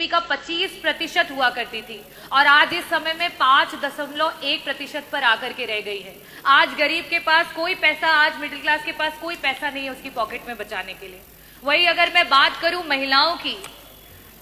का 25% हुआ करती थी और आज इस समय में 5.1% पर आकर के रह गई है। आज गरीब के पास कोई पैसा, आज मिडिल क्लास के पास कोई पैसा नहीं है उसकी पॉकेट में बचाने के लिए। वही अगर मैं बात करूं महिलाओं की,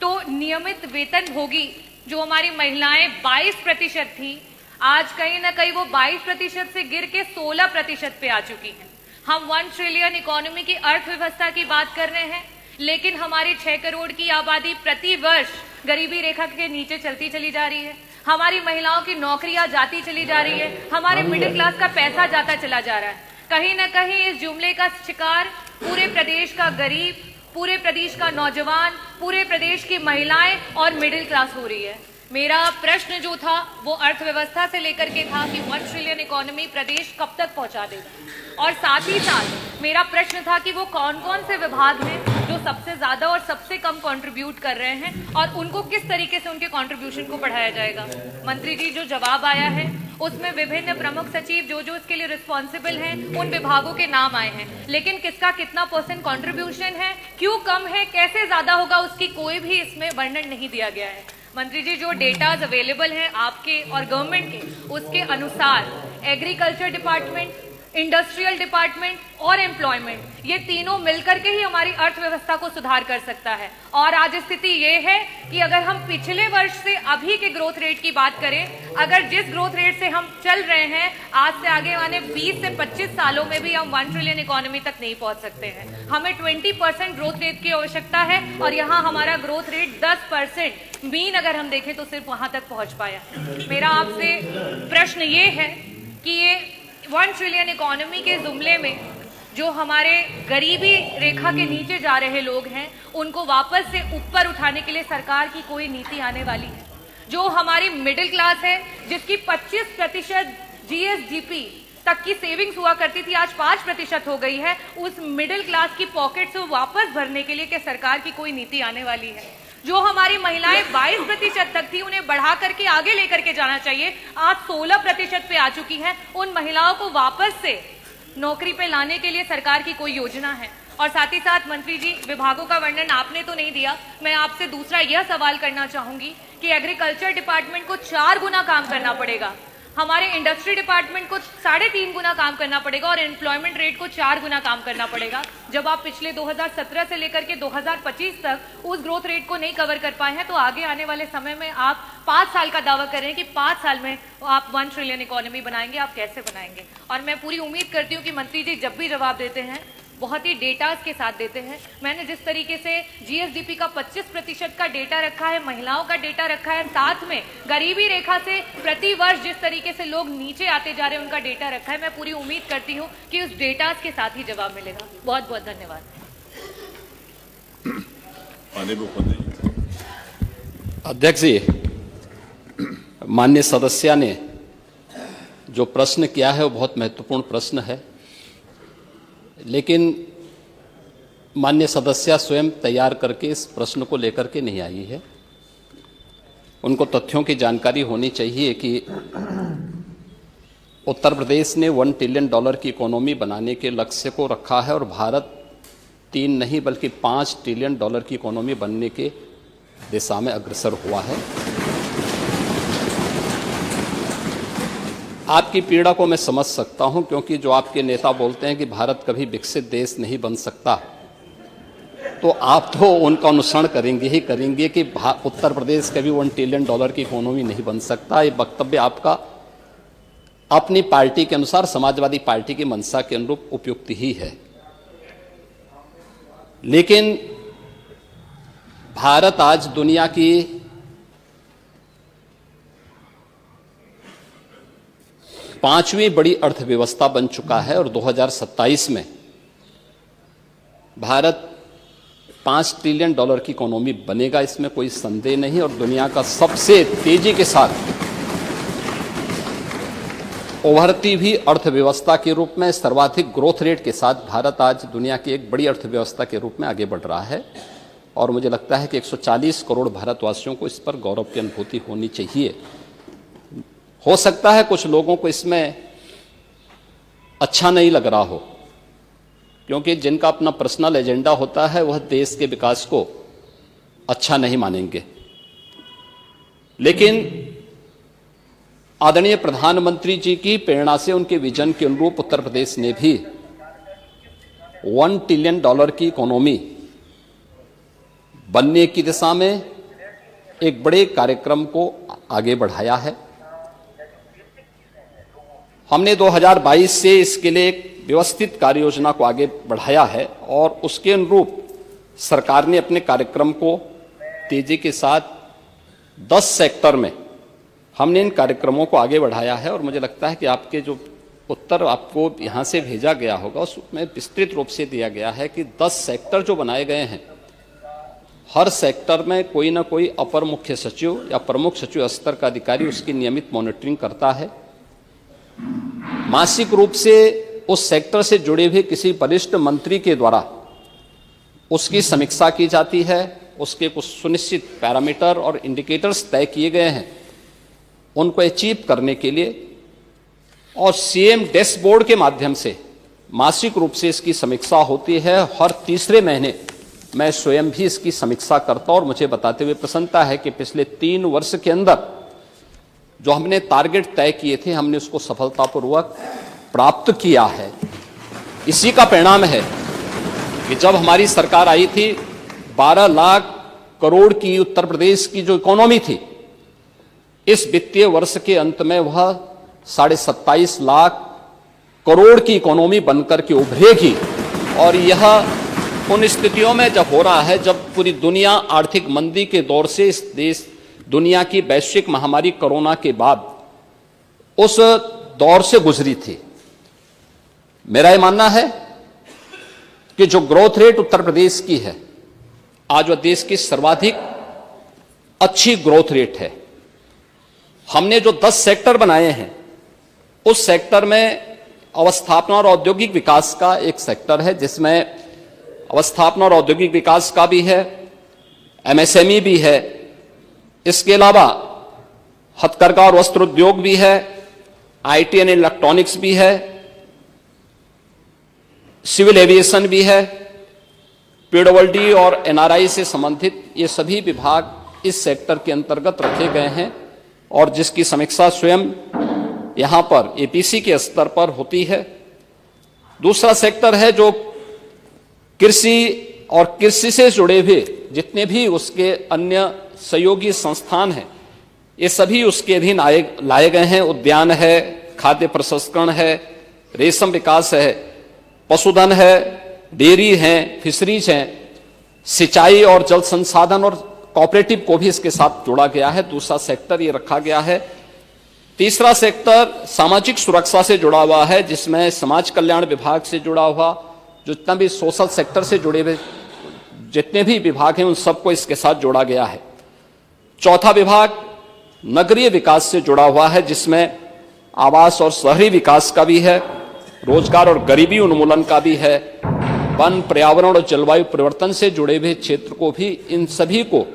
तो नियमित वेतनभोगी जो हमारी महिलाएं 22% थी, आज कहीं ना कहीं वो 22% से गिर के 16% पे आ चुकी हैं। हम 1 ट्रिलियन इकोनॉमी की अर्थव्यवस्था की बात कर रहे हैं, लेकिन हमारी 6 करोड़ की आबादी प्रति वर्ष गरीबी रेखा के नीचे चलती चली जा रही है। हमारी महिलाओं की नौकरियां जाती चली जा रही है, हमारे मिडिल क्लास का पैसा जाता चला जा रहा है। कहीं ना कहीं इस जुमले का शिकार पूरे प्रदेश का गरीब, पूरे प्रदेश का नौजवान, पूरे प्रदेश की महिलाएं और मिडिल क्लास हो रही है। मेरा प्रश्न जो था वो अर्थव्यवस्था से लेकर के था कि 1 ट्रिलियन इकोनॉमी प्रदेश कब तक पहुंचा देगा, और साथ ही साथ मेरा प्रश्न था कि वो कौन कौन से विभाग हैं जो सबसे ज्यादा और सबसे कम कंट्रीब्यूट कर रहे हैं और उनको किस तरीके से उनके कंट्रीब्यूशन को बढ़ाया जाएगा। मंत्री जी जो जवाब आया है उसमें विभिन्न प्रमुख सचिव जो इसके लिए रिस्पॉन्सिबल हैं उन विभागों के नाम आए हैं, लेकिन किसका कितना % कंट्रीब्यूशन है, क्यों कम है, कैसे ज्यादा होगा, उसकी कोई भी इसमें वर्णन नहीं दिया गया है। मंत्री जी जो डेटाज अवेलेबल हैं आपके और गवर्नमेंट के, उसके अनुसार एग्रीकल्चर डिपार्टमेंट, इंडस्ट्रियल डिपार्टमेंट और एम्प्लॉयमेंट, ये तीनों मिलकर के ही हमारी अर्थव्यवस्था को सुधार कर सकता है। और आज स्थिति ये है कि अगर हम पिछले वर्ष से अभी के ग्रोथ रेट की बात करें, अगर जिस ग्रोथ रेट से हम चल रहे हैं, आज से आगे आने 20 से 25 सालों में भी हम 1 ट्रिलियन इकोनॉमी तक नहीं पहुंच सकते हैं। हमें 20% ग्रोथ रेट की आवश्यकता है और यहाँ हमारा ग्रोथ रेट 10% मीन अगर हम देखें तो सिर्फ वहां तक पहुंच पाया। मेरा आपसे प्रश्न ये है कि ये 1 ट्रिलियन इकोनॉमी के जुमले में जो हमारे गरीबी रेखा के नीचे जा रहे लोग हैं, उनको वापस से ऊपर उठाने के लिए सरकार की कोई नीति आने वाली है? जो हमारी मिडिल क्लास है, जिसकी 25% जीएसडीपी तक की सेविंग्स हुआ करती थी, आज 5% हो गई है, उस मिडिल क्लास की पॉकेट से वापस भरने के लिए क्या सरकार की कोई नीति आने वाली है? जो हमारी महिलाएं 22% तक थी, उन्हें बढ़ा करके आगे लेकर के जाना चाहिए, आज 16% पे आ चुकी हैं। उन महिलाओं को वापस से नौकरी पे लाने के लिए सरकार की कोई योजना है? और साथ ही साथ मंत्री जी, विभागों का वर्णन आपने तो नहीं दिया, मैं आपसे दूसरा यह सवाल करना चाहूंगी कि एग्रीकल्चर डिपार्टमेंट को 4 गुना काम करना पड़ेगा, हमारे इंडस्ट्री डिपार्टमेंट को 3.5 गुना काम करना पड़ेगा और एम्प्लॉयमेंट रेट को 4 गुना काम करना पड़ेगा। जब आप पिछले 2017 से लेकर के 2025 तक उस ग्रोथ रेट को नहीं कवर कर पाए हैं, तो आगे आने वाले समय में आप 5 साल का दावा कर रहे हैं कि 5 साल में आप 1 ट्रिलियन इकोनॉमी बनाएंगे, आप कैसे बनाएंगे? और मैं पूरी उम्मीद करती हूँ कि मंत्री जी जब भी जवाब देते हैं बहुत ही डेटाज के साथ देते हैं। मैंने जिस तरीके से जीएसडीपी का 25% का डेटा रखा है, महिलाओं का डेटा रखा है, साथ में गरीबी रेखा से प्रति वर्ष जिस तरीके से लोग नीचे आते जा रहे हैं उनका डेटा रखा है, मैं पूरी उम्मीद करती हूँ कि उस डेटाज के साथ ही जवाब मिलेगा। बहुत बहुत धन्यवाद। अध्यक्ष जी, माननीय सदस्य ने जो प्रश्न किया है वो बहुत महत्वपूर्ण प्रश्न है, लेकिन माननीय सदस्य स्वयं तैयार करके इस प्रश्न को लेकर के नहीं आई है। उनको तथ्यों की जानकारी होनी चाहिए कि उत्तर प्रदेश ने $1 ट्रिलियन की इकोनॉमी बनाने के लक्ष्य को रखा है और भारत 3 नहीं बल्कि $5 ट्रिलियन की इकोनॉमी बनने के दिशा में अग्रसर हुआ है। आपकी पीड़ा को मैं समझ सकता हूं, क्योंकि जो आपके नेता बोलते हैं कि भारत कभी विकसित देश नहीं बन सकता, तो आप तो उनका अनुसरण करेंगे ही करेंगे कि उत्तर प्रदेश कभी $1 ट्रिलियन की इकोनॉमी नहीं बन सकता। ये वक्तव्य आपका अपनी पार्टी के अनुसार, समाजवादी पार्टी की मंशा के अनुरूप उपयुक्त ही है, लेकिन भारत आज दुनिया की 5वीं बड़ी अर्थव्यवस्था बन चुका है और 2027 में भारत $5 ट्रिलियन की इकोनॉमी बनेगा, इसमें कोई संदेह नहीं। और दुनिया का सबसे तेजी के साथ उभरती हुई अर्थव्यवस्था के रूप में, सर्वाधिक ग्रोथ रेट के साथ भारत आज दुनिया की एक बड़ी अर्थव्यवस्था के रूप में आगे बढ़ रहा है। और मुझे लगता है कि 140 करोड़ भारतवासियों को इस पर गौरव की अनुभूति होनी चाहिए। हो सकता है कुछ लोगों को इसमें अच्छा नहीं लग रहा हो, क्योंकि जिनका अपना पर्सनल एजेंडा होता है वह देश के विकास को अच्छा नहीं मानेंगे। लेकिन आदरणीय प्रधानमंत्री जी की प्रेरणा से, उनके विजन के अनुरूप उत्तर प्रदेश ने भी $1 ट्रिलियन की इकोनॉमी बनने की दिशा में एक बड़े कार्यक्रम को आगे बढ़ाया है। हमने 2022 से इसके लिए एक व्यवस्थित कार्य योजना को आगे बढ़ाया है और उसके अनुरूप सरकार ने अपने कार्यक्रम को तेजी के साथ 10 सेक्टर में हमने इन कार्यक्रमों को आगे बढ़ाया है। और मुझे लगता है कि आपके जो उत्तर आपको यहाँ से भेजा गया होगा उसमें विस्तृत रूप से दिया गया है कि 10 सेक्टर जो बनाए गए हैं, हर सेक्टर में कोई ना कोई अपर मुख्य सचिव या प्रमुख सचिव स्तर का अधिकारी उसकी नियमित मॉनिटरिंग करता है। मासिक रूप से उस सेक्टर से जुड़े हुए किसी वरिष्ठ मंत्री के द्वारा उसकी समीक्षा की जाती है। उसके कुछ सुनिश्चित पैरामीटर और इंडिकेटर्स तय किए गए हैं उनको अचीव करने के लिए, और सीएम डैशबोर्ड के माध्यम से मासिक रूप से इसकी समीक्षा होती है। हर तीसरे महीने मैं स्वयं भी इसकी समीक्षा करता हूं और मुझे बताते हुए प्रसन्नता है कि पिछले 3 वर्ष के अंदर जो हमने टारगेट तय किए थे हमने उसको सफलतापूर्वक प्राप्त किया है। इसी का परिणाम है कि जब हमारी सरकार आई थी 12 लाख करोड़ की उत्तर प्रदेश की जो इकोनॉमी थी, इस वित्तीय वर्ष के अंत में वह 27.5 लाख करोड़ की इकोनॉमी बनकर के उभरेगी। और यह उन स्थितियों में जब हो रहा है जब पूरी दुनिया आर्थिक मंदी के दौर से इस देश दुनिया की वैश्विक महामारी कोरोना के बाद उस दौर से गुजरी थी। मेरा यह मानना है कि जो ग्रोथ रेट उत्तर प्रदेश की है आज वह देश की सर्वाधिक अच्छी ग्रोथ रेट है। हमने जो 10 सेक्टर बनाए हैं उस सेक्टर में अवस्थापना और औद्योगिक विकास का एक सेक्टर है जिसमें अवस्थापना और औद्योगिक विकास का भी है, एमएसएमई भी है, इसके अलावा हथकरघा और वस्त्र उद्योग भी है, आईटी एंड इलेक्ट्रॉनिक्स भी है, सिविल एविएशन भी है, पीडब्ल्यूडी और एनआरआई से संबंधित ये सभी विभाग इस सेक्टर के अंतर्गत रखे गए हैं और जिसकी समीक्षा स्वयं यहां पर एपीसी के स्तर पर होती है। दूसरा सेक्टर है जो कृषि और कृषि से जुड़े हुए जितने भी उसके अन्य सहयोगी संस्थान हैं ये सभी उसके अधीन लाए गए हैं। उद्यान है, खाद्य प्रसंस्करण है, रेशम विकास है, पशुधन है, डेयरी है, फिशरीज है, सिंचाई और जल संसाधन और कोऑपरेटिव को भी इसके साथ जोड़ा गया है। दूसरा सेक्टर ये रखा गया है। तीसरा सेक्टर सामाजिक सुरक्षा से जुड़ा हुआ है जिसमें समाज कल्याण विभाग से जुड़ा हुआ जो जितना भी सोशल सेक्टर से जुड़े हुए जितने भी विभाग हैं उन सबको इसके साथ जोड़ा गया है। चौथा विभाग नगरीय विकास से जुड़ा हुआ है जिसमें आवास और शहरी विकास का भी है, रोजगार और गरीबी उन्मूलन का भी है, वन, पर्यावरण और जलवायु परिवर्तन से जुड़े हुए क्षेत्र को भी, इन सभी को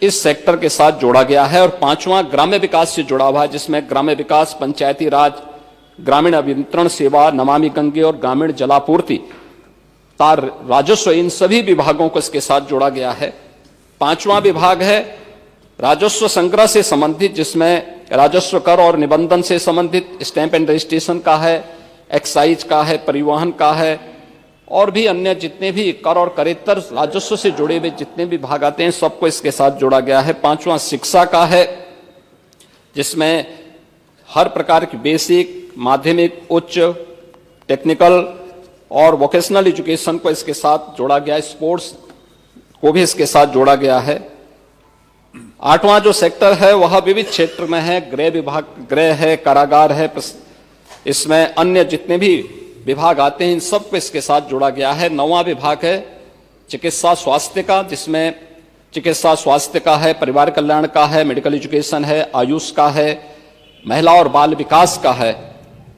इस सेक्टर के साथ जोड़ा गया है। और पांचवां ग्राम्य विकास से जुड़ा हुआ है जिसमें ग्राम्य विकास, पंचायती राज, ग्रामीण अभियंत्रण सेवा, नमामि गंगे और ग्रामीण जलापूर्ति, तार, राजस्व, इन सभी विभागों को इसके साथ जोड़ा गया है। पांचवां विभाग है राजस्व संग्रह से संबंधित जिसमें राजस्व कर और निबंधन से संबंधित स्टैंप एंड रजिस्ट्रेशन का है, एक्साइज का है, परिवहन का है और भी अन्य जितने भी कर और करेतर राजस्व से जुड़े हुए जितने भी विभाग आते हैं सबको इसके साथ जोड़ा गया है। पांचवां शिक्षा का है जिसमें हर प्रकार की बेसिक, माध्यमिक, उच्च, टेक्निकल और वोकेशनल एजुकेशन को इसके साथ जोड़ा गया है। स्पोर्ट्स को भी इसके साथ जोड़ा गया है। आठवां जो सेक्टर है वह विविध क्षेत्र में है, गृह विभाग, गृह है, कारागार है, इसमें अन्य जितने भी विभाग आते हैं इन सबको इसके साथ जोड़ा गया है। नौवां विभाग है चिकित्सा स्वास्थ्य का जिसमें चिकित्सा स्वास्थ्य का है, परिवार कल्याण का है, मेडिकल एजुकेशन है, आयुष का है, महिला और बाल विकास का है।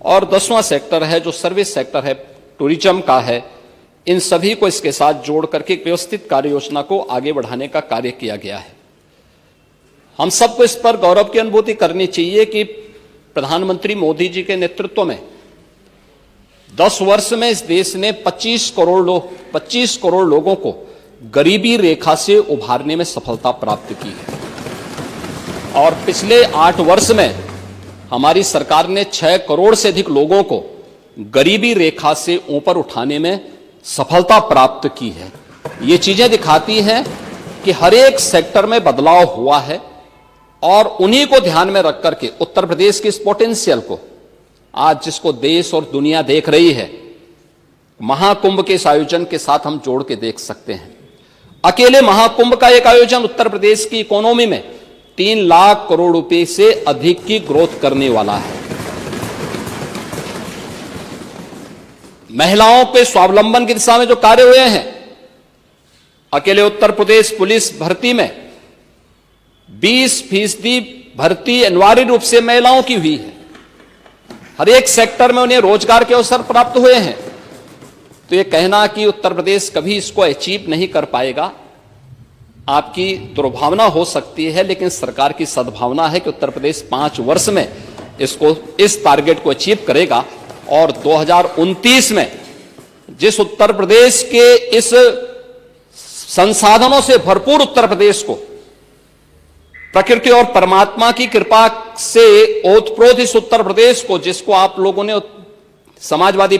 और 10वां सेक्टर है जो सर्विस सेक्टर है, टूरिज्म का है। इन सभी को इसके साथ जोड़ करके एक व्यवस्थित कार्य योजना को आगे बढ़ाने का कार्य किया गया है। हम सबको इस पर गौरव की अनुभूति करनी चाहिए कि प्रधानमंत्री मोदी जी के नेतृत्व में 10 वर्ष में इस देश ने 25 करोड़ लोगों को गरीबी रेखा से उभारने में सफलता प्राप्त की है। और पिछले 8 वर्ष में हमारी सरकार ने 6 करोड़ से अधिक लोगों को गरीबी रेखा से ऊपर उठाने में सफलता प्राप्त की है। ये चीजें दिखाती हैं कि हर एक सेक्टर में बदलाव हुआ है और उन्हीं को ध्यान में रख करके उत्तर प्रदेश की इस पोटेंशियल को आज जिसको देश और दुनिया देख रही है, महाकुंभ के इस आयोजन के साथ हम जोड़ के देख सकते हैं। अकेले महाकुंभ का एक आयोजन उत्तर प्रदेश की इकोनॉमी में 3 लाख करोड़ रुपए से अधिक की ग्रोथ करने वाला है। महिलाओं के स्वावलंबन की दिशा में जो कार्य हुए हैं, अकेले उत्तर प्रदेश पुलिस भर्ती में 20% भर्ती अनिवार्य रूप से महिलाओं की हुई है। हर एक सेक्टर में उन्हें रोजगार के अवसर प्राप्त हुए हैं। तो यह कहना कि उत्तर प्रदेश कभी इसको अचीव नहीं कर पाएगा, आपकी दुर्भावना हो सकती है, लेकिन सरकार की सद्भावना है कि उत्तर प्रदेश 5 वर्ष में इसको इस टारगेट को अचीव करेगा और 2029 में जिस उत्तर प्रदेश के इस संसाधनों से भरपूर उत्तर प्रदेश को प्रकृति और परमात्मा की कृपा से ओतप्रोत इस उत्तर प्रदेश को, जिसको आप लोगों ने समाजवादी